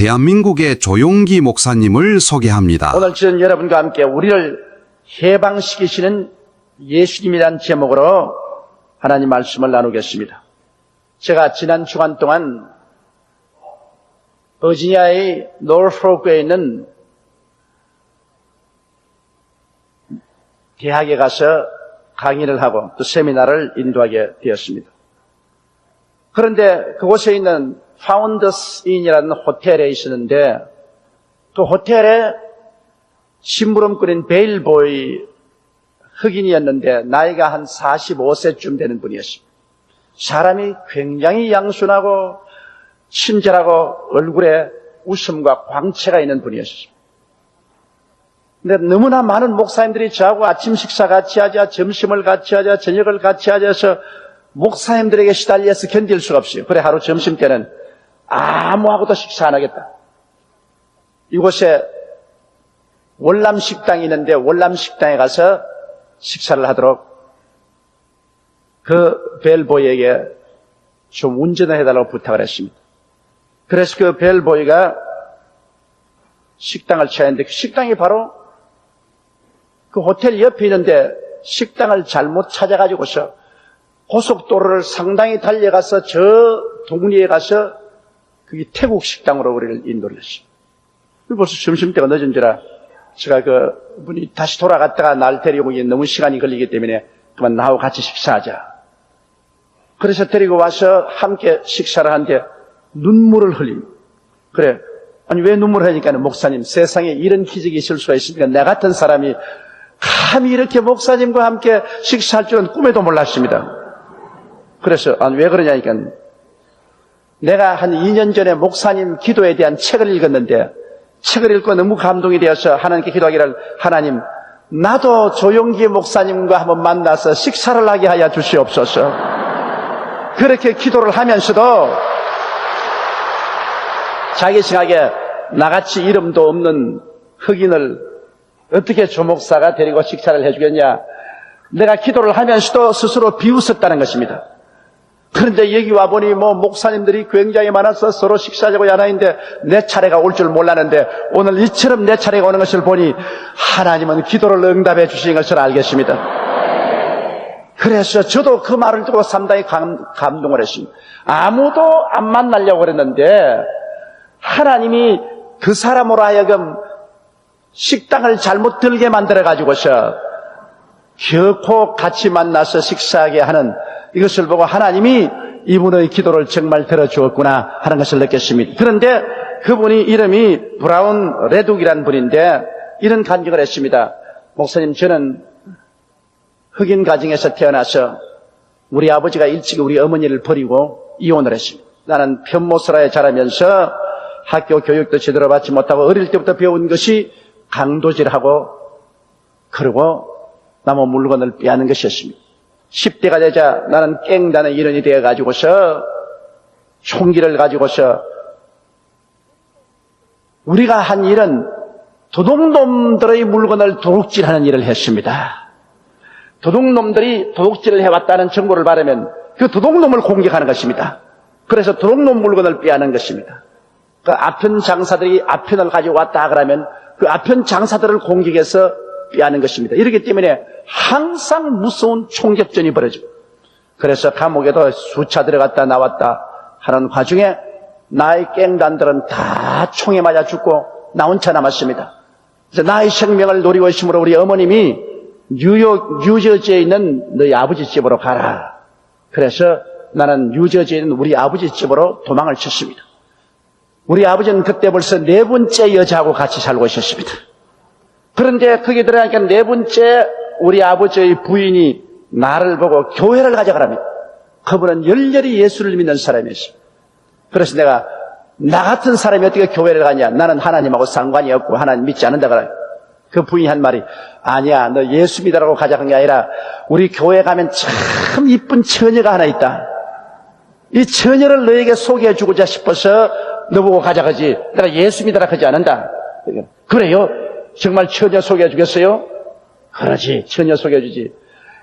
대한민국의 조용기 목사님을 소개합니다. 오늘 저는 여러분과 함께 우리를 해방시키시는 예수님이라는 제목으로 하나님 말씀을 나누겠습니다. 제가 지난 주간 동안 버지니아의 노르포크에 있는 대학에 가서 강의를 하고 또 세미나를 인도하게 되었습니다. 그런데 그곳에 있는 파운더스 인이라는 호텔에 있었는데 그 호텔에 심부름꾼인 베일보이 흑인이었는데 나이가 한 45세쯤 되는 분이었습니다. 사람이 굉장히 양순하고 친절하고 얼굴에 웃음과 광채가 있는 분이었습니다. 근데 너무나 많은 목사님들이 저하고 아침 식사 같이 하자, 점심을 같이 하자, 저녁을 같이 하자 해서 목사님들에게 시달려서 견딜 수가 없어요. 그래 하루 점심 때는 아무하고도 식사 안 하겠다. 이곳에 월남식당이 있는데 월남식당에 가서 식사를 하도록 그 벨보이에게 좀 운전을 해달라고 부탁을 했습니다. 그래서 그 벨보이가 식당을 찾았는데 그 식당이 바로 그 호텔 옆에 있는데 식당을 잘못 찾아가지고서 고속도로를 상당히 달려가서 저 동리에 가서 그게 태국 식당으로 우리를 인도를 했습니다. 벌써 점심때가 늦은지라 제가 그 분이 다시 돌아갔다가 날 데리고 오기 너무 시간이 걸리기 때문에 그만 나하고 같이 식사하자. 그래서 데리고 와서 함께 식사를 하는데 눈물을 흘립니다. 그래. 아니 왜 눈물을 흘리니까 목사님 세상에 이런 기적이 있을 수가 있습니까? 내 같은 사람이 감히 이렇게 목사님과 함께 식사할 줄은 꿈에도 몰랐습니다. 그래서 아니 왜 그러냐니까 내가 한 2년 전에 목사님 기도에 대한 책을 읽었는데 책을 읽고 너무 감동이 되어서 하나님께 기도하기를 하나님 나도 조용기 목사님과 한번 만나서 식사를 하게 하여 주시옵소서. 그렇게 기도를 하면서도 자기 생각에 나같이 이름도 없는 흑인을 어떻게 조 목사가 데리고 식사를 해주겠냐. 내가 기도를 하면서도 스스로 비웃었다는 것입니다. 그런데 여기 와보니 목사님들이 굉장히 많아서 서로 식사하자고 야나인데 내 차례가 올 줄 몰랐는데 오늘 이처럼 내 차례가 오는 것을 보니 하나님은 기도를 응답해 주신 것을 알겠습니다. 그래서 저도 그 말을 듣고 상당히 감동을 했습니다. 아무도 안 만나려고 그랬는데 하나님이 그 사람으로 하여금 식당을 잘못 들게 만들어가지고서 결코 같이 만나서 식사하게 하는 이것을 보고 하나님이 이분의 기도를 정말 들어주었구나 하는 것을 느꼈습니다. 그런데 그분이 이름이 브라운 레둑이라는 분인데 이런 간증을 했습니다. 목사님 저는 흑인 가정에서 태어나서 우리 아버지가 일찍 우리 어머니를 버리고 이혼을 했습니다. 나는 편모서라에 자라면서 학교 교육도 제대로 받지 못하고 어릴 때부터 배운 것이 강도질하고 그리고 남의 물건을 빼앗는 것이었습니다. 10대가 되자 나는 깽단의 일원이 되어가지고서 총기를 가지고서 우리가 한 일은 도둑놈들의 물건을 도둑질하는 일을 했습니다. 도둑놈들이 도둑질을 해왔다는 정보를 받으면 그 도둑놈을 공격하는 것입니다. 그래서 도둑놈 물건을 빼앗는 것입니다. 그 아편 장사들이 아편을 가지고 왔다 그러면 그 아편 장사들을 공격해서 빼앗는 것입니다. 이렇기 때문에 항상 무서운 총격전이 벌어지고 그래서 감옥에도 수차 들어갔다 나왔다 하는 와중에 나의 깽단들은 다 총에 맞아 죽고 나 혼자 남았습니다. 그래서 나의 생명을 노리고 있으므로 우리 어머님이 뉴저지에 있는 너희 아버지 집으로 가라. 그래서 나는 뉴저지에 있는 우리 아버지 집으로 도망을 쳤습니다. 우리 아버지는 그때 벌써 4번째 여자하고 같이 살고 있었습니다. 그런데 거기 들어가니까 4번째 우리 아버지의 부인이 나를 보고 교회를 가자 그럽니다. 그분은 열렬히 예수를 믿는 사람이었습니다. 그래서 내가 나 같은 사람이 어떻게 교회를 가냐. 나는 하나님하고 상관이 없고 하나님 믿지 않는다 그래요. 그 부인이 한 말이 아니야 너 예수 믿으라고 가자 한 게 아니라 우리 교회 가면 참 이쁜 처녀가 하나 있다. 이 처녀를 너에게 소개해주고자 싶어서 너보고 가자 하지 내가 예수 믿으라 하지 않는다. 그래요? 정말 처녀 소개해 주겠어요? 그러지 처녀 소개해 주지.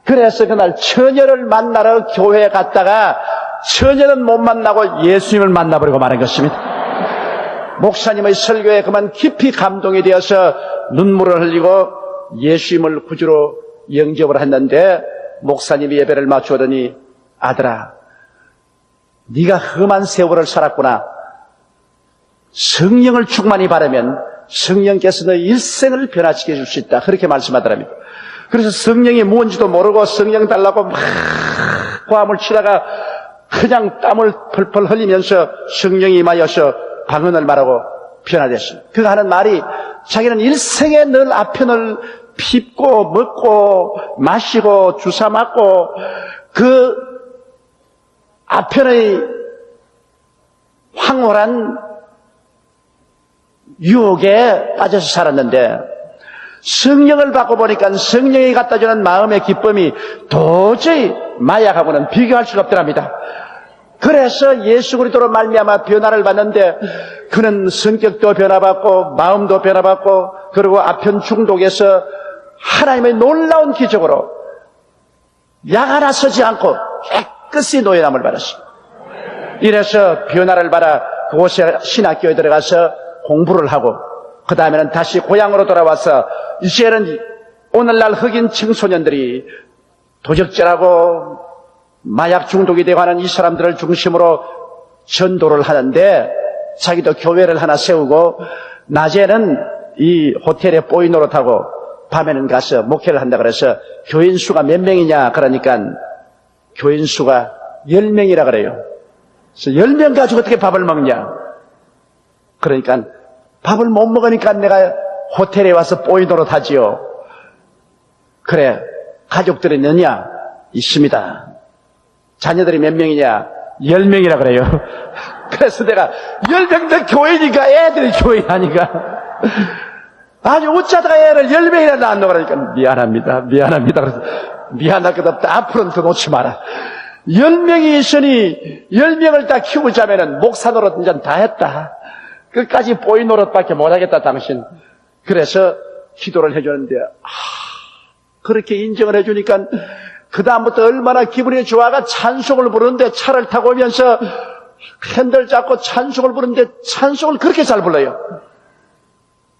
그래서 그날 처녀를 만나러 교회에 갔다가 처녀는 못 만나고 예수님을 만나버리고 말한 것입니다. 목사님의 설교에 그만 깊이 감동이 되어서 눈물을 흘리고 예수님을 구주로 영접을 했는데 목사님이 예배를 마치더니 아들아, 네가 험한 세월을 살았구나. 성령을 충만히 바라면 성령께서 너의 일생을 변화시켜 줄 수 있다. 그렇게 말씀하더랍니다. 그래서 성령이 뭔지도 모르고 성령 달라고 막 고함을 치다가 그냥 땀을 펄펄 흘리면서 성령이 임하여서 방언을 말하고 변화됐습니다. 그가 하는 말이 자기는 일생에 늘 아편을 핍고 먹고 마시고 주사 맞고 그 아편의 황홀한 유혹에 빠져서 살았는데 성령을 받고 보니까 성령이 갖다주는 마음의 기쁨이 도저히 마약하고는 비교할 수가 없더랍니다. 그래서 예수 그리스도로 말미암아 변화를 받는데 그는 성격도 변화받고 마음도 변화받고 그리고 아편 중독에서 하나님의 놀라운 기적으로 약 하나 쓰지 않고 깨끗이 노예남을 받았습니다. 이래서 변화를 받아 그곳에 신학교에 들어가서 공부를 하고 그 다음에는 다시 고향으로 돌아와서 이제는 오늘날 흑인 청소년들이 도적질하고 마약 중독이 되고 하는 이 사람들을 중심으로 전도를 하는데 자기도 교회를 하나 세우고 낮에는 이 호텔에 보이 노릇하고 밤에는 가서 목회를 한다 그래서 교인 수가 몇 명이냐 그러니까 교인 수가 10명이라 그래요. 그래서 10명 가지고 어떻게 밥을 먹냐. 그러니까 밥을 못 먹으니까 내가 호텔에 와서 보이 노릇하지요. 그래, 가족들이 있느냐? 있습니다. 자녀들이 몇 명이냐? 10명이라 그래요. 그래서 내가 10명도 교회니까 애들이 교회 아니까. 아니 어쩌다가 애를 10명이나 낳았노 그러니까 미안합니다. 그래서 미안할 것 없다. 앞으로는 더 놓지 마라. 10명이 있으니 10명을 다 키우자면은 목사 노릇 이제 다 했다. 끝까지 보이 노릇밖에 못하겠다 당신. 그래서 기도를 해주는데 그렇게 인정을 해주니까 그 다음부터 얼마나 기분이 좋아가 찬송을 부르는데 차를 타고 오면서 핸들 잡고 찬송을 부르는데 찬송을 그렇게 잘 불러요.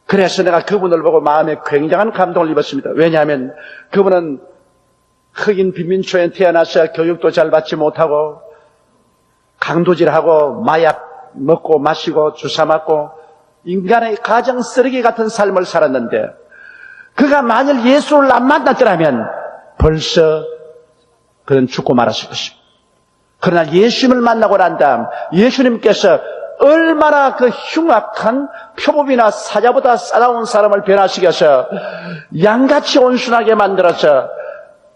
그래서 내가 그분을 보고 마음에 굉장한 감동을 입었습니다. 왜냐하면 그분은 흑인 빈민초에 태어나서 교육도 잘 받지 못하고 강도질하고 마약 먹고 마시고 주사 맞고 인간의 가정 쓰레기 같은 삶을 살았는데 그가 만일 예수를 안 만났더라면 벌써 그는 죽고 말았을 것입니다. 그러나 예수님을 만나고 난 다음 예수님께서 얼마나 그 흉악한 표범이나 사자보다 싸다운 사람을 변화시켜서 양같이 온순하게 만들어서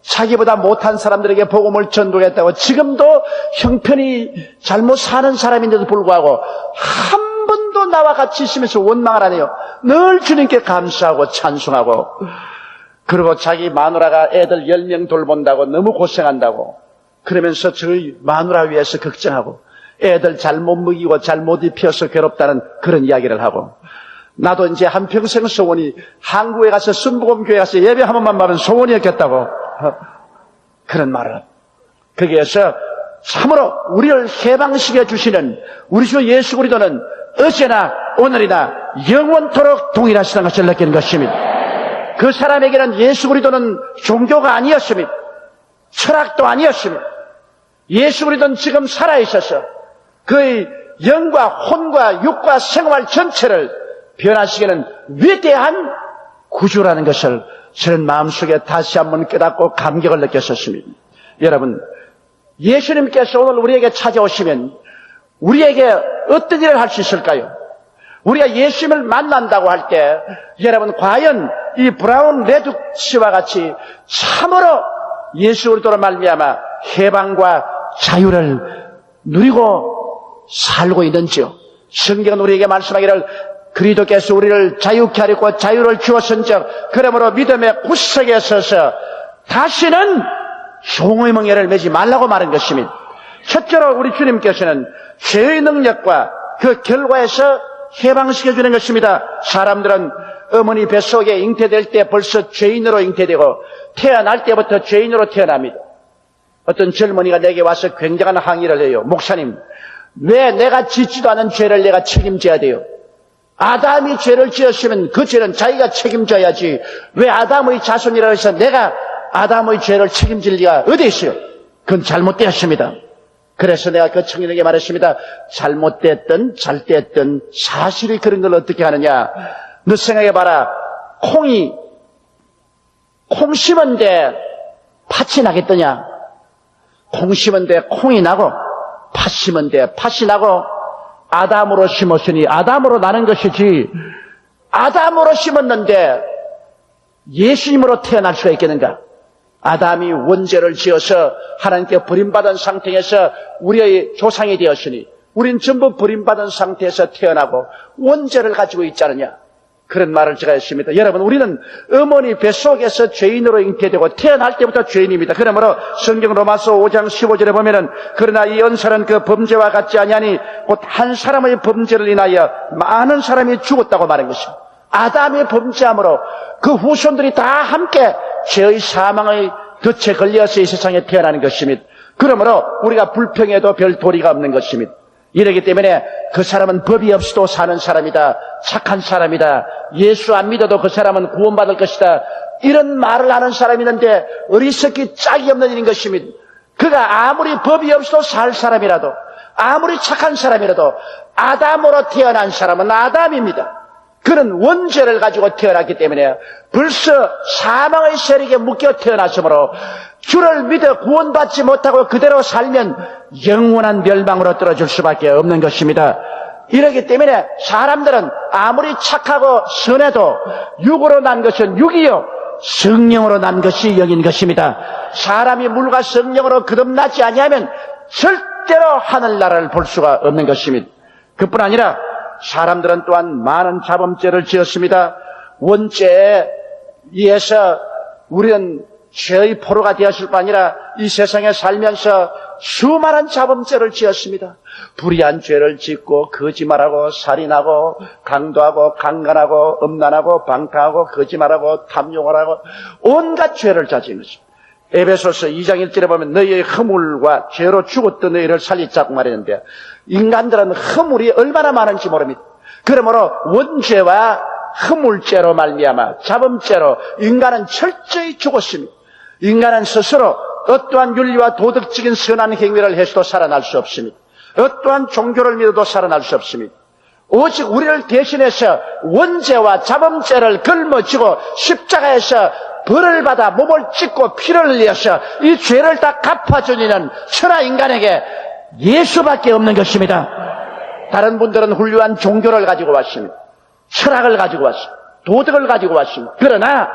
자기보다 못한 사람들에게 복음을 전도했다고 지금도 형편이 잘못 사는 사람인데도 불구하고 한 번도 나와 같이 있으면서 원망을 안 해요. 늘 주님께 감사하고 찬송하고 그리고 자기 마누라가 애들 10명 돌본다고 너무 고생한다고 그러면서 저희 마누라 위해서 걱정하고 애들 잘못 먹이고 잘못 입혀서 괴롭다는 그런 이야기를 하고 나도 이제 한평생 소원이 한국에 가서 순복음교회 가서 예배 한 번만 받으면 소원이었겠다고 그런 말을 거기에서 참으로 우리를 해방시켜 주시는 우리 주 예수 그리스도는 어제나 오늘이나 영원토록 동일하시다는 것을 느끼는 것입니다. 그 사람에게는 예수 그리스도는 종교가 아니었습니다. 철학도 아니었습니다. 예수 그리스도는 지금 살아있어서 그의 영과 혼과 육과 생활 전체를 변화시키는 위대한 구주라는 것을 저는 마음속에 다시 한번 깨닫고 감격을 느꼈었습니다. 여러분, 예수님께서 오늘 우리에게 찾아오시면 우리에게 어떤 일을 할 수 있을까요? 우리가 예수님을 만난다고 할 때 여러분 과연 이 브라운 레둑 씨와 같이 참으로 예수 그리스도로 말미암아 해방과 자유를 누리고 살고 있는지요? 성경은 우리에게 말씀하기를 그리스도께서 우리를 자유케 하려고 자유를 주었은즉 그러므로 믿음의 구석에 서서 다시는 종의 멍에를 매지 말라고 말한 것입니다. 첫째로 우리 주님께서는 죄의 능력과 그 결과에서 해방시켜주는 것입니다. 사람들은 어머니 뱃속에 잉태될 때 벌써 죄인으로 잉태되고 태어날 때부터 죄인으로 태어납니다. 어떤 젊은이가 내게 와서 굉장한 항의를 해요. 목사님, 왜 내가 짓지도 않은 죄를 내가 책임져야 돼요? 아담이 죄를 지었으면 그 죄는 자기가 책임져야지. 왜 아담의 자손이라고 해서 내가 아담의 죄를 책임질 리가 어디 있어요? 그건 잘못되었습니다. 그래서 내가 그 청년에게 말했습니다. 잘못됐든 잘됐든 사실이 그런 걸 어떻게 하느냐. 너 생각해봐라. 콩 심은데 팥이 나겠더냐? 콩 심은데 콩이 나고 팥 심은데 팥이 나고 아담으로 심었으니 아담으로 나는 것이지 아담으로 심었는데 예수님으로 태어날 수가 있겠는가? 아담이 원죄를 지어서 하나님께 버림받은 상태에서 우리의 조상이 되었으니 우린 전부 버림받은 상태에서 태어나고 원죄를 가지고 있지 않느냐? 그런 말을 제가 했습니다. 여러분, 우리는 어머니 뱃속에서 죄인으로 잉태되고 태어날 때부터 죄인입니다. 그러므로 성경 로마서 5장 15절에 보면은 그러나 이 언사는 그 범죄와 같지 아니하니 곧 한 사람의 범죄를 인하여 많은 사람이 죽었다고 말한 것입니다. 아담의 범죄함으로 그 후손들이 다 함께 죄의 사망의 덫에 걸려서 이 세상에 태어나는 것입니다. 그러므로 우리가 불평해도 별 도리가 없는 것입니다. 이러기 때문에 그 사람은 법이 없이도 사는 사람이다. 착한 사람이다. 예수 안 믿어도 그 사람은 구원받을 것이다. 이런 말을 하는 사람이 있는데 어리석기 짝이 없는 일인 것입니다. 그가 아무리 법이 없이도 살 사람이라도 아무리 착한 사람이라도 아담으로 태어난 사람은 아담입니다. 그는 원죄를 가지고 태어났기 때문에 벌써 사망의 세력에 묶여 태어났으므로 주를 믿어 구원받지 못하고 그대로 살면 영원한 멸망으로 떨어질 수밖에 없는 것입니다. 이러기 때문에 사람들은 아무리 착하고 선해도 육으로 난 것은 육이요 성령으로 난 것이 영인 것입니다. 사람이 물과 성령으로 거듭나지 아니하면 절대로 하늘나라를 볼 수가 없는 것입니다. 그뿐 아니라 사람들은 또한 많은 자범죄를 지었습니다. 원죄에 의해서 우리는 죄의 포로가 되었을 뿐 아니라 이 세상에 살면서 수많은 자범죄를 지었습니다. 불의한 죄를 짓고 거짓말하고 살인하고 강도하고 강간하고 음란하고 방탕하고 거짓말하고 탐욕을 하고 온갖 죄를 저지른 것입니다. 에베소서 2장 1절에 보면 너희의 허물과 죄로 죽었던 너희를 살리자고 말했는데 인간들은 허물이 얼마나 많은지 모릅니다. 그러므로 원죄와 허물죄로 말미암아 자범죄로 인간은 철저히 죽었습니다. 인간은 스스로 어떠한 윤리와 도덕적인 선한 행위를 해서도 살아날 수 없습니다. 어떠한 종교를 믿어도 살아날 수 없습니다. 오직 우리를 대신해서 원죄와 자범죄를 걸머쥐고 십자가에서 벌을 받아 몸을 찢고 피를 흘려서 이 죄를 다 갚아준 이는 천하 인간에게 예수밖에 없는 것입니다. 다른 분들은 훌륭한 종교를 가지고 왔습니다. 철학을 가지고 왔습니다. 도덕을 가지고 왔습니다. 그러나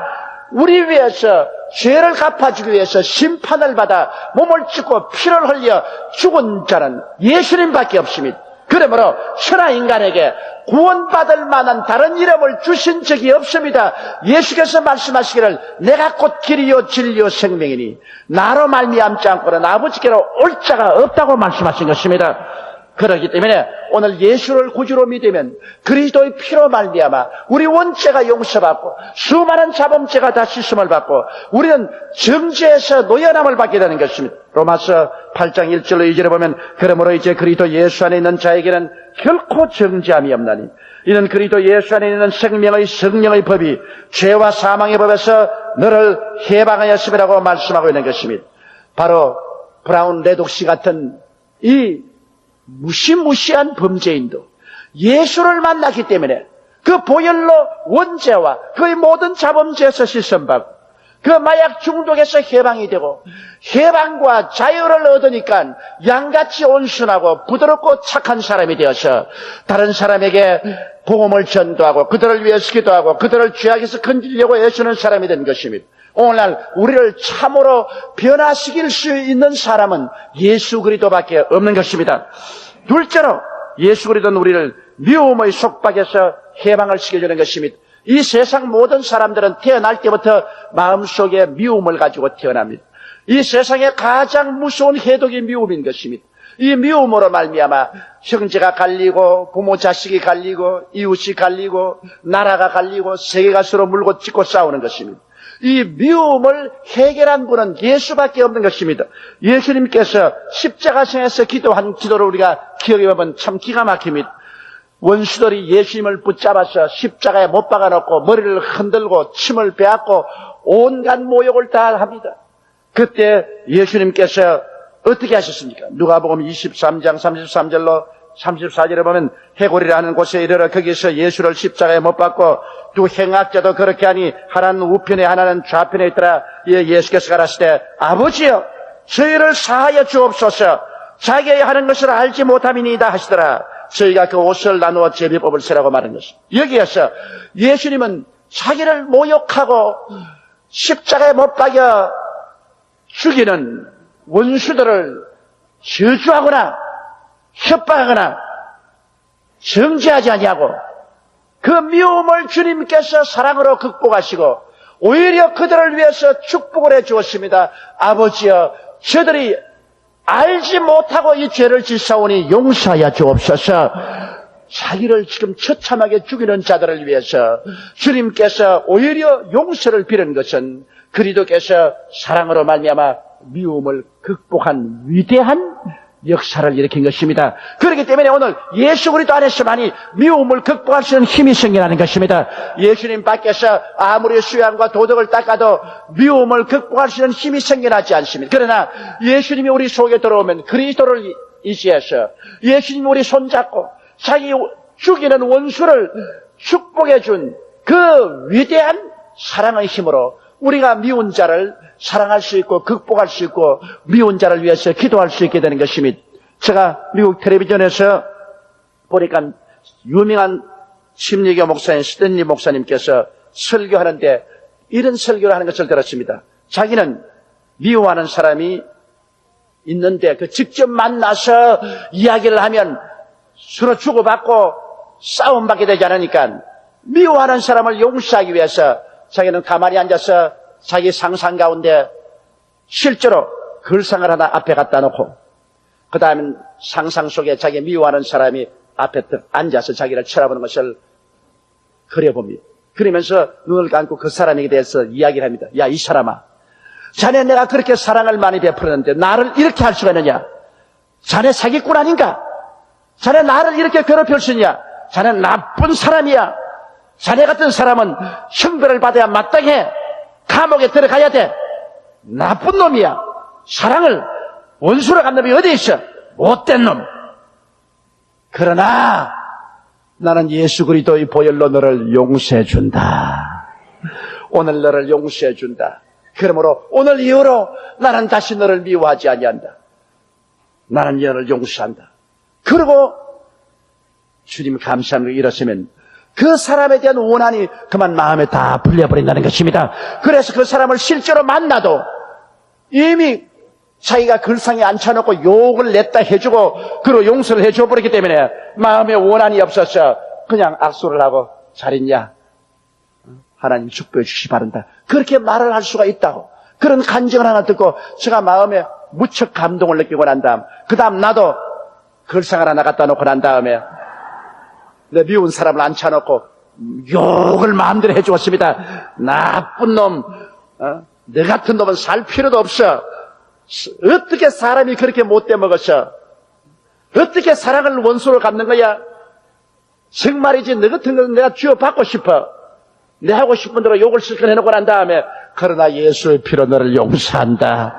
우리 위해서 죄를 갚아주기 위해서 심판을 받아 몸을 찢고 피를 흘려 죽은 자는 예수님밖에 없습니다. 그러므로 천하 인간에게 구원받을 만한 다른 이름을 주신 적이 없습니다. 예수께서 말씀하시기를 내가 곧 길이요 진리요 생명이니 나로 말미암지 않고는 아버지께로 올 자가 없다고 말씀하신 것입니다. 그렇기 때문에 오늘 예수를 구주로 믿으면 그리스도의 피로 말미암아 우리 원죄가 용서받고 수많은 자범죄가 다 씻음을 받고 우리는 정죄에서 노연함을 받게 되는 것입니다. 로마서 8장 1절로 2절에 보면 그러므로 이제 그리스도 예수 안에 있는 자에게는 결코 정죄함이 없나니 이는 그리스도 예수 안에 있는 생명의 성령의 법이 죄와 사망의 법에서 너를 해방하였음이라고 말씀하고 있는 것입니다. 바로 브라운 레독씨 같은 이 무시무시한 범죄인도 예수를 만났기 때문에 그 보혈로 원죄와 그의 모든 자범죄에서 씻음받고 그 마약 중독에서 해방이 되고 해방과 자유를 얻으니까 양같이 온순하고 부드럽고 착한 사람이 되어서 다른 사람에게 복음을 전도하고 그들을 위해서 기도하고 그들을 죄악에서 건지려고 애쓰는 사람이 된 것입니다. 오늘날 우리를 참으로 변화시킬 수 있는 사람은 예수 그리스도밖에 없는 것입니다. 둘째로 예수 그리스도는 우리를 미움의 속박에서 해방을 시켜주는 것입니다. 이 세상 모든 사람들은 태어날 때부터 마음속에 미움을 가지고 태어납니다. 이 세상에 가장 무서운 해독이 미움인 것입니다. 이 미움으로 말미암아 형제가 갈리고 부모 자식이 갈리고 이웃이 갈리고 나라가 갈리고 세계가 서로 물고 찢고 싸우는 것입니다. 이 미움을 해결한 분은 예수밖에 없는 것입니다. 예수님께서 십자가상에서 기도한 기도를 우리가 기억해 보면 참 기가 막힙니다. 원수들이 예수님을 붙잡아서 십자가에 못 박아놓고 머리를 흔들고 침을 빼앗고 온갖 모욕을 다 합니다. 그때 예수님께서 어떻게 하셨습니까? 누가복음 23장 33절로 34절에 보면 해골이라는 곳에 이르러 거기서 예수를 십자가에 못 박고 두 행악자도 그렇게 하니 하나는 우편에 하나는 좌편에 있더라. 예수께서 가라시되 아버지여 저희를 사하여 주옵소서 자기의 하는 것을 알지 못함이니이다 하시더라. 저희가 그 옷을 나누어 제비법을 세라고 말한 것입니다. 여기에서 예수님은 자기를 모욕하고 십자가에 못 박여 죽이는 원수들을 저주하거나 협박하거나 정죄하지 아니하고 그 미움을 주님께서 사랑으로 극복하시고 오히려 그들을 위해서 축복을 해 주었습니다. 아버지여 저들이 알지 못하고 이 죄를 짓사오니 용서하여 주옵소서. 자기를 지금 처참하게 죽이는 자들을 위해서 주님께서 오히려 용서를 빌은 것은 그리스도께서 사랑으로 말미암아 미움을 극복한 위대한 역사를 일으킨 것입니다. 그렇기 때문에 오늘 예수 그리스도 안에서만이 미움을 극복할 수 있는 힘이 생겨나는 것입니다. 예수님 밖에서 아무리 수양과 도덕을 닦아도 미움을 극복할 수 있는 힘이 생겨나지 않습니다. 그러나 예수님이 우리 속에 들어오면 그리스도를 의지해서 예수님이 우리 손잡고 자기 죽이는 원수를 축복해 준 그 위대한 사랑의 힘으로 우리가 미운 자를 사랑할 수 있고 극복할 수 있고 미운 자를 위해서 기도할 수 있게 되는 것입니다. 제가 미국 텔레비전에서 보니까 유명한 심리교 목사인 스탠리 목사님께서 설교하는데 이런 설교를 하는 것을 들었습니다. 자기는 미워하는 사람이 있는데 그 직접 만나서 이야기를 하면 서로 주고받고 싸움받게 되지 않으니까 미워하는 사람을 용서하기 위해서 자기는 가만히 앉아서 자기 상상 가운데 실제로 글상을 하나 앞에 갖다 놓고 그 다음에 상상 속에 자기 미워하는 사람이 앞에 앉아서 자기를 쳐다보는 것을 그려봅니다. 그러면서 눈을 감고 그 사람에게 대해서 이야기를 합니다. 야, 이 사람아, 자네 내가 그렇게 사랑을 많이 베풀었는데 나를 이렇게 할 수가 있느냐? 자네 사기꾼 아닌가? 자네 나를 이렇게 괴롭힐 수 있냐? 자네 나쁜 사람이야. 자네 같은 사람은 형벌을 받아야 마땅해. 감옥에 들어가야 돼. 나쁜 놈이야. 사랑을 원수로 간 놈이 어디 있어? 못된 놈. 그러나 나는 예수 그리스도의 보혈로 너를 용서해 준다. 오늘 너를 용서해 준다. 그러므로 오늘 이후로 나는 다시 너를 미워하지 아니한다. 나는 너를 용서한다. 그리고 주님 감사함을 일었으면 그 사람에 대한 원한이 그만 마음에 다 풀려버린다는 것입니다. 그래서 그 사람을 실제로 만나도 이미 자기가 글상에 앉혀놓고 욕을 냈다 해주고 그리고 용서를 해줘버렸기 때문에 마음에 원한이 없어서 그냥 악수를 하고 잘 있냐? 하나님 축복해 주시기 바란다. 그렇게 말을 할 수가 있다고. 그런 간증을 하나 듣고 제가 마음에 무척 감동을 느끼고 난 다음 그 다음 나도 글상을 하나 갖다 놓고 난 다음에 내 미운 사람을 앉혀놓고 욕을 마음대로 해주었습니다. 나쁜 놈, 너 같은 놈은 살 필요도 없어. 어떻게 사람이 그렇게 못돼 먹었어? 어떻게 사랑을 원수로 갚는 거야? 정말이지 너 같은 건 내가 쥐어받고 싶어. 내 하고 싶은 대로 욕을 실컷 해놓고 난 다음에 그러나 예수의 피로 너를 용서한다.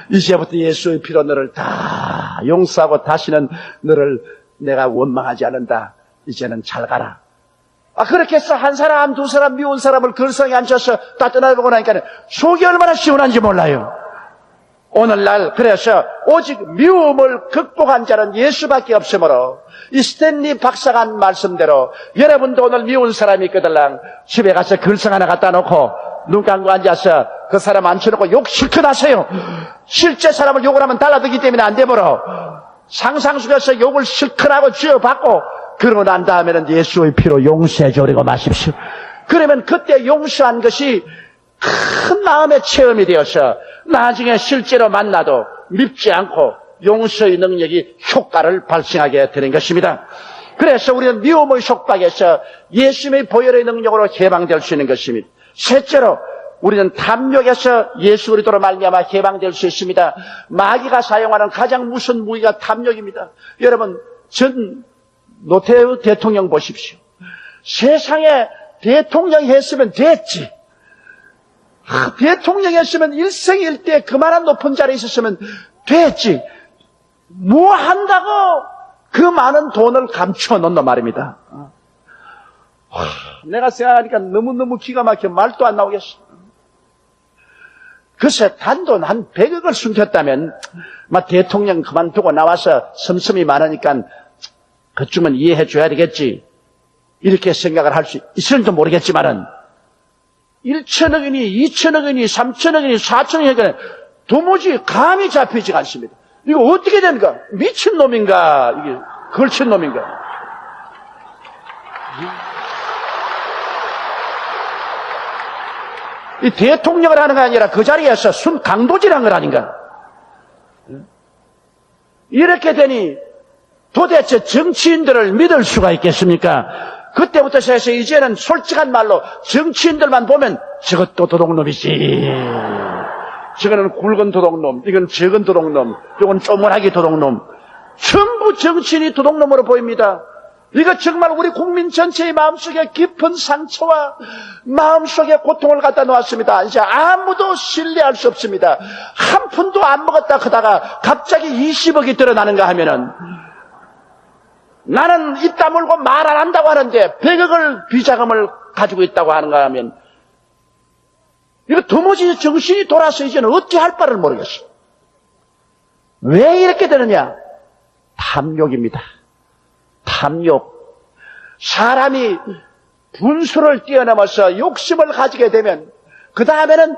이제부터 예수의 피로 너를 다 용서하고 다시는 너를 내가 원망하지 않는다. 이제는 잘 가라. 그렇게 해서 한 사람, 두 사람, 미운 사람을 글성에 앉혀서 따뜻하고 나니까 속이 얼마나 시원한지 몰라요. 오늘날 그래서 오직 미움을 극복한 자는 예수밖에 없으므로 이 스탠리 박사가 한 말씀대로 여러분도 오늘 미운 사람이 있거들랑 집에 가서 글성 하나 갖다 놓고 눈 감고 앉아서 그 사람 앉혀놓고 욕 실컷 하세요. 실제 사람을 욕을 하면 달라들기 때문에 안 되므로 상상 속에서 욕을 실컷 하고 쥐어받고 그러고 난 다음에는 예수의 피로 용서해 주리고 마십시오. 그러면 그때 용서한 것이 큰 마음의 체험이 되어서 나중에 실제로 만나도 밉지 않고 용서의 능력이 효과를 발생하게 되는 것입니다. 그래서 우리는 미움의 속박에서 예수님의 보혈의 능력으로 해방될 수 있는 것입니다. 셋째로 우리는 탐욕에서 예수 그리스도로 말미암아 해방될 수 있습니다. 마귀가 사용하는 가장 무서운 무기가 탐욕입니다. 여러분, 전 노태우 대통령 보십시오. 세상에 대통령이 했으면 됐지. 대통령이 했으면 일생일대 그만한 높은 자리에 있었으면 됐지. 뭐 한다고 그 많은 돈을 감추어 놓는 말입니다. 내가 생각하니까 너무너무 기가 막혀 말도 안 나오겠어. 글쎄 단돈 한 100억을 숨겼다면 대통령 그만두고 나와서 섬섬이 많으니까 그쯤은 이해해 줘야 되겠지, 이렇게 생각을 할 수 있을지도 모르겠지만은 1천억 원이 2천억 원이 3천억 원이 4천억 원이 도무지 감이 잡히지 않습니다. 이거 어떻게 됩니까? 미친 놈인가 이게 걸친 놈인가. 이 대통령을 하는 게 아니라 그 자리에서 순 강도질한 걸 아닌가. 이렇게 되니 도대체 정치인들을 믿을 수가 있겠습니까? 그때부터 해서 이제는 솔직한 말로 정치인들만 보면 저것도 도둑놈이지, 저거는 굵은 도둑놈, 이건 적은 도둑놈, 이건 쪼물하기 도둑놈, 전부 정치인이 도둑놈으로 보입니다. 이거 정말 우리 국민 전체의 마음속에 깊은 상처와 마음속에 고통을 갖다 놓았습니다. 이제 아무도 신뢰할 수 없습니다. 한 푼도 안 먹었다 하다가 갑자기 20억이 드러나는가 하면은, 나는 입 다물고 말 안 한다고 하는데 100억을 비자금을 가지고 있다고 하는가 하면, 이거 도무지 정신이 돌아서 이제는 어떻게 할 바를 모르겠어. 왜 이렇게 되느냐? 탐욕입니다. 탐욕. 사람이 분수를 뛰어넘어서 욕심을 가지게 되면 그 다음에는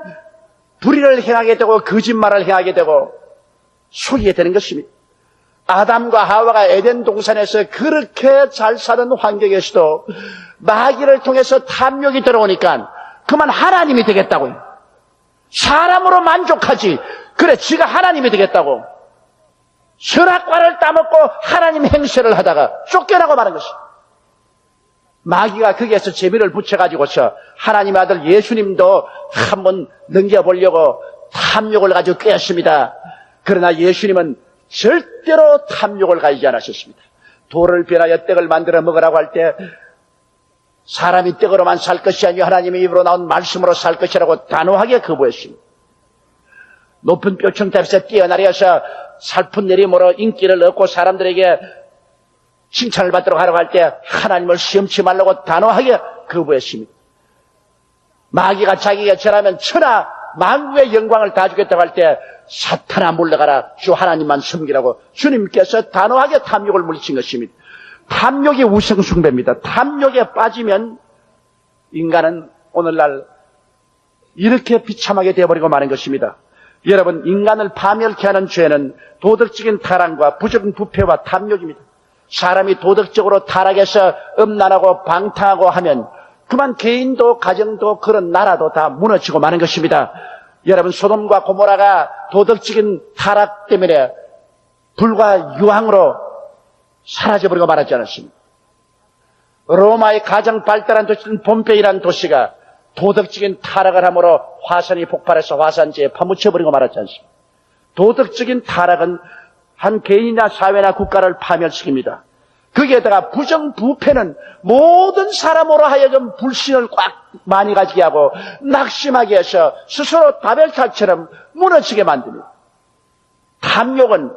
불의를 행하게 되고 거짓말을 행하게 되고 속이게 되는 것입니다. 아담과 하와가 에덴 동산에서 그렇게 잘 사는 환경에서도 마귀를 통해서 탐욕이 들어오니까 그만 하나님이 되겠다고요. 사람으로 만족하지, 그래 지가 하나님이 되겠다고 선악과를 따먹고 하나님 행세를 하다가 쫓겨나고 마는 것입니다. 마귀가 거기에서 재미를 붙여가지고서 하나님의 아들 예수님도 한번 넘겨보려고 탐욕을 가지고 꾀었습니다. 그러나 예수님은 절대로 탐욕을 가지지 않으셨습니다. 돌을 변하여 떡을 만들어 먹으라고 할 때 사람이 떡으로만 살 것이 아니요 하나님의 입으로 나온 말씀으로 살 것이라고 단호하게 거부했습니다. 높은 뼈청탑에서 뛰어내려서 살푼 내림으로 인기를 얻고 사람들에게 칭찬을 받도록 하라고 할 때 하나님을 시험치 말라고 단호하게 거부했습니다. 마귀가 자기가 절하면 천하 만국의 영광을 다 주겠다고 할 때 사탄아 물러가라, 주 하나님만 섬기라고 주님께서 단호하게 탐욕을 물리친 것입니다. 탐욕이 우상숭배입니다. 탐욕에 빠지면 인간은 오늘날 이렇게 비참하게 되어버리고 마는 것입니다. 여러분, 인간을 파멸케 하는 죄는 도덕적인 타락과 부정부패와 탐욕입니다. 사람이 도덕적으로 타락해서 음란하고 방탕하고 하면 그만 개인도 가정도 그런 나라도 다 무너지고 마는 것입니다. 여러분, 소돔과 고모라가 도덕적인 타락 때문에 불과 유황으로 사라져버리고 말았지 않았습니까? 로마의 가장 발달한 도시인 폼페이라는 도시가 도덕적인 타락을 함으로 화산이 폭발해서 화산지에 파묻혀버리고 말았지 않습니까? 도덕적인 타락은 한 개인이나 사회나 국가를 파멸시킵니다. 거기에다가 부정부패는 모든 사람으로 하여금 불신을 꽉 많이 가지게 하고 낙심하게 해서 스스로 바벨탑처럼 무너지게 만듭니다. 탐욕은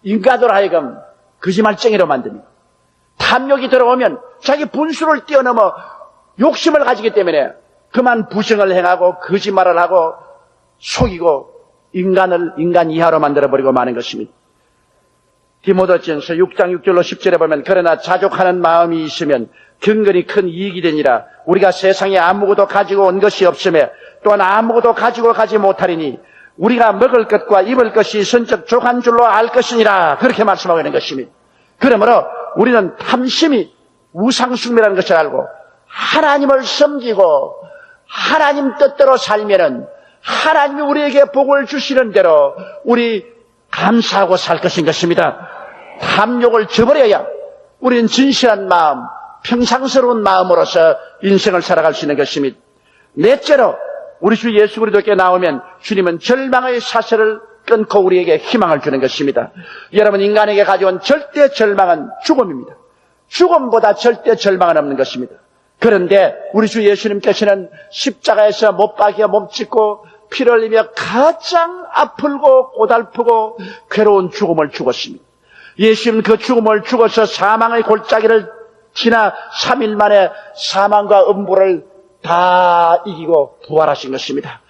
인간으로 하여금 거짓말쟁이로 만듭니다. 탐욕이 들어오면 자기 분수를 뛰어넘어 욕심을 가지기 때문에 그만 부정을 행하고 거짓말을 하고 속이고 인간을 인간 이하로 만들어버리고 마는 것입니다. 디모데전서 6장 6절로 10절에 보면 그러나 자족하는 마음이 있으면 경건이 큰 이익이 되니라. 우리가 세상에 아무것도 가지고 온 것이 없으며 또한 아무것도 가지고 가지 못하리니 우리가 먹을 것과 입을 것이 선적 족한 줄로 알 것이니라. 그렇게 말씀하고 있는 것입니다. 그러므로 우리는 탐심이 우상숭배라는 것을 알고 하나님을 섬기고 하나님 뜻대로 살면은 하나님이 우리에게 복을 주시는 대로 우리 감사하고 살 것인 것입니다. 탐욕을 저버려야 우리는 진실한 마음, 평상스러운 마음으로서 인생을 살아갈 수 있는 것입니다. 넷째로 우리 주 예수 그리스도께 나오면 주님은 절망의 사슬을 끊고 우리에게 희망을 주는 것입니다. 여러분, 인간에게 가져온 절대 절망은 죽음입니다. 죽음보다 절대 절망은 없는 것입니다. 그런데 우리 주 예수님께서는 십자가에서 못 박여 몸짓고 피를 흘리며 가장 아프고 고달프고 괴로운 죽음을 죽었습니다. 예수님은 그 죽음을 죽어서 사망의 골짜기를 지나 3일 만에 사망과 음부를 다 이기고 부활하신 것입니다.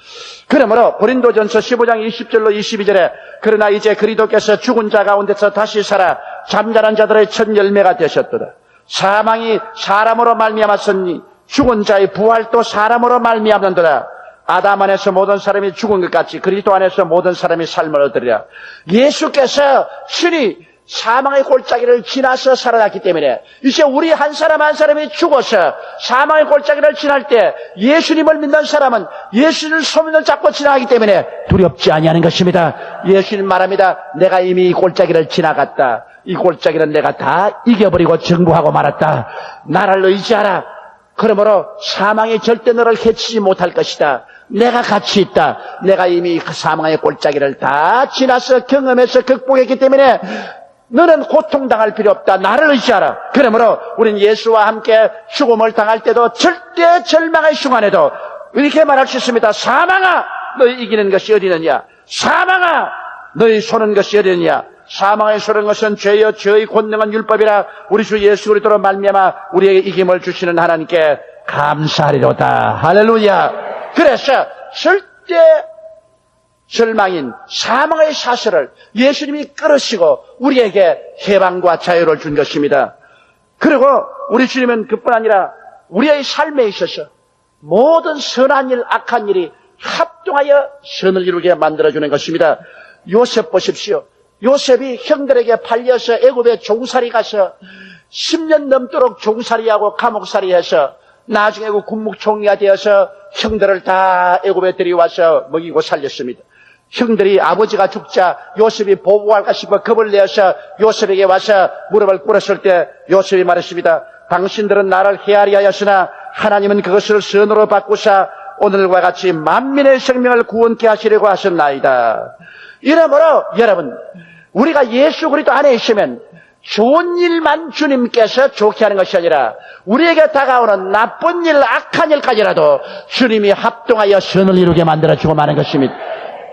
그러므로 고린도전서 15장 20절로 22절에 그러나 이제 그리스도께서 죽은 자 가운데서 다시 살아 잠자는 자들의 첫 열매가 되셨도다. 사망이 사람으로 말미암았으니 죽은 자의 부활도 사람으로 말미암는도다. 아담 안에서 모든 사람이 죽은 것 같이 그리스도 안에서 모든 사람이 삶을 얻으리라. 예수께서 신이 사망의 골짜기를 지나서 살아났기 때문에 이제 우리 한 사람 한 사람이 죽어서 사망의 골짜기를 지날 때 예수님을 믿는 사람은 예수님을 손을 잡고 지나가기 때문에 두렵지 아니하는 것입니다. 예수님 말합니다. 내가 이미 이 골짜기를 지나갔다. 이 골짜기는 내가 다 이겨버리고 정복하고 말았다. 나를 의지하라. 그러므로 사망이 절대 너를 해치지 못할 것이다. 내가 같이 있다. 내가 이미 그 사망의 골짜기를 다 지나서 경험해서 극복했기 때문에 너는 고통당할 필요 없다. 나를 의지하라. 그러므로 우리는 예수와 함께 죽음을 당할 때도 절대 절망의 순간에도 이렇게 말할 수 있습니다. 사망아, 너희 이기는 것이 어디느냐? 사망아, 너희 쏘는 것이 어디느냐? 사망의 쏘는 것은 죄여 죄의 권능은 율법이라. 우리 주 예수 그리스도로 말미암아 우리에게 이김을 주시는 하나님께 감사하리로다. 할렐루야. 그래서 절대 절망인 사망의 사슬을 예수님이 끌으시고 우리에게 해방과 자유를 준 것입니다. 그리고 우리 주님은 그뿐 아니라 우리의 삶에 있어서 모든 선한 일, 악한 일이 합동하여 선을 이루게 만들어주는 것입니다. 요셉 보십시오. 요셉이 형들에게 팔려서 애굽에 종살이 가서 10년 넘도록 종살이하고 감옥살이해서 나중에 그 군목총리가 되어서 형들을 다 애굽에 데려와서 먹이고 살렸습니다. 형들이 아버지가 죽자 요셉이 보복할까 싶어 겁을 내어서 요셉에게 와서 무릎을 꿇었을 때 요셉이 말했습니다. 당신들은 나를 헤아리 하였으나 하나님은 그것을 선으로 바꾸사 오늘과 같이 만민의 생명을 구원케 하시려고 하셨나이다. 이러므로 여러분, 우리가 예수 그리스도 안에 있으면 좋은 일만 주님께서 좋게 하는 것이 아니라 우리에게 다가오는 나쁜 일, 악한 일까지라도 주님이 합동하여 선을 이루게 만들어주고 마는 것입니다.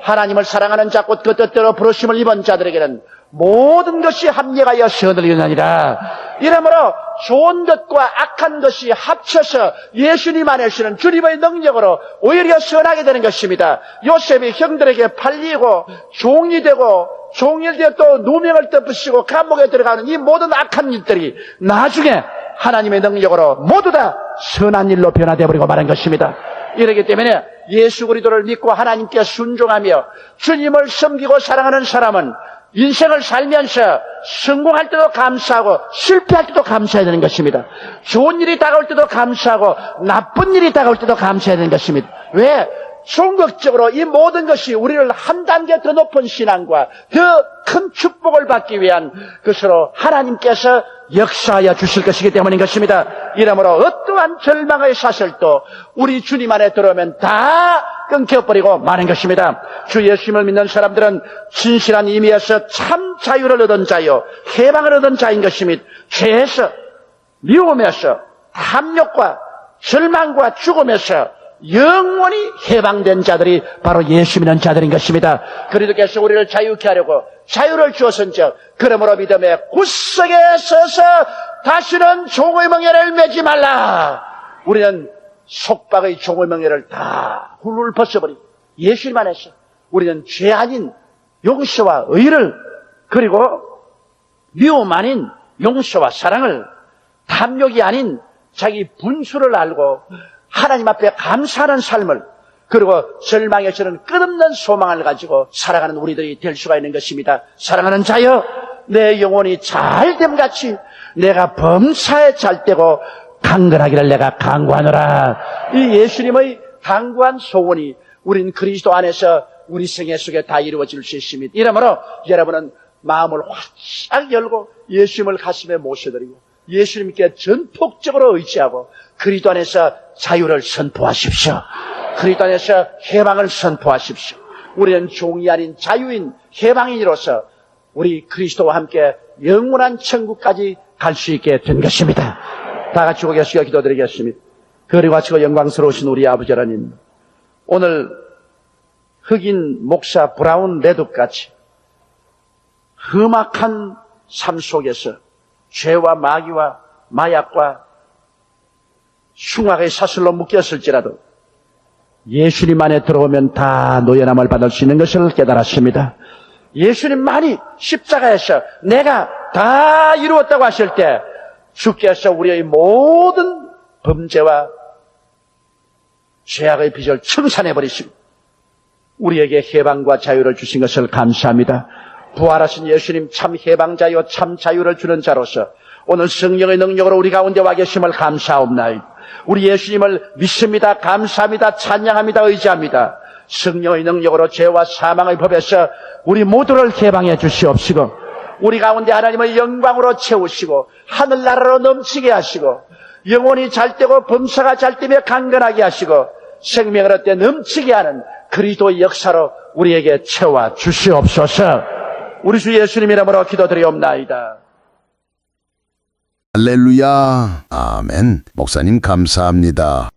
하나님을 사랑하는 자 곧 그 뜻대로 부르심을 입은 자들에게는 모든 것이 합력하여 선을 이루느니라. 이러므로 좋은 것과 악한 것이 합쳐서 예수님 안에서는 주님의 능력으로 오히려 선하게 되는 것입니다. 요셉이 형들에게 팔리고 종이 되고 종일 되어 또 누명을 덮으시고 감옥에 들어가는 이 모든 악한 일들이 나중에 하나님의 능력으로 모두 다 선한 일로 변화되어 버리고 마는 것입니다. 이렇기 때문에 예수 그리스도를 믿고 하나님께 순종하며 주님을 섬기고 사랑하는 사람은 인생을 살면서 성공할 때도 감사하고 실패할 때도 감사해야 되는 것입니다. 좋은 일이 다가올 때도 감사하고 나쁜 일이 다가올 때도 감사해야 되는 것입니다. 왜? 종극적으로 이 모든 것이 우리를 한 단계 더 높은 신앙과 더 큰 축복을 받기 위한 것으로 하나님께서 역사하여 주실 것이기 때문인 것입니다. 이러므로 어떠한 절망의 사슬도 우리 주님 안에 들어오면 다 끊겨버리고 마는 것입니다. 주 예수님을 믿는 사람들은 진실한 의미에서 참 자유를 얻은 자요 해방을 얻은 자인 것입니다. 죄에서 미움에서 탐욕과 절망과 죽음에서 영원히 해방된 자들이 바로 예수 믿는 자들인 것입니다. 그리스도께서 우리를 자유케 하려고 자유를 주었은즉 그러므로 믿음의 구석에 서서 다시는 종의 멍에를 매지 말라. 우리는 속박의 종의 멍에를 다 훌훌 벗어버리고 예수님 안에서 우리는 죄 아닌 용서와 의를 그리고 미움 아닌 용서와 사랑을 탐욕이 아닌 자기 분수를 알고 하나님 앞에 감사하는 삶을 그리고 절망에서는 끝없는 소망을 가지고 살아가는 우리들이 될 수가 있는 것입니다. 사랑하는 자여, 내 영혼이 잘됨같이 내가 범사에 잘되고 강건하기를 내가 강구하노라. 이 예수님의 강구한 소원이 우린 그리스도 안에서 우리 생애 속에 다 이루어질 수 있습니다. 이러므로 여러분은 마음을 활짝 열고 예수님을 가슴에 모셔드리고 예수님께 전폭적으로 의지하고 그리스도 안에서 자유를 선포하십시오. 그리스도 안에서 해방을 선포하십시오. 우리는 종이 아닌 자유인 해방인으로서 우리 그리스도와 함께 영원한 천국까지 갈 수 있게 된 것입니다. 다 같이 고개 숙여 기도드리겠습니다. 그리고 가치고 영광스러우신 우리 아버지 하나님, 오늘 흑인 목사 브라운 레둡같이 험악한 삶 속에서 죄와 마귀와 마약과 흉악의 사슬로 묶였을지라도 예수님 안에 들어오면 다 노예남을 받을 수 있는 것을 깨달았습니다. 예수님만이 십자가에서 내가 다 이루었다고 하실 때 주께서 우리의 모든 범죄와 죄악의 빚을 청산해버리시고 우리에게 해방과 자유를 주신 것을 감사합니다. 부활하신 예수님 참 해방자요 참 자유를 주는 자로서 오늘 성령의 능력으로 우리 가운데 와 계심을 감사옵나이다. 우리 예수님을 믿습니다. 감사합니다. 찬양합니다. 의지합니다. 성령의 능력으로 죄와 사망의 법에서 우리 모두를 해방해 주시옵시고 우리 가운데 하나님의 영광으로 채우시고 하늘나라로 넘치게 하시고 영혼이 잘되고 범사가 잘되며 강건하게 하시고 생명을 얻되 넘치게 하는 그리스도의 역사로 우리에게 채워 주시옵소서. 우리 주 예수님 이름으로 기도드리옵나이다. 할렐루야. 아멘. 목사님 감사합니다.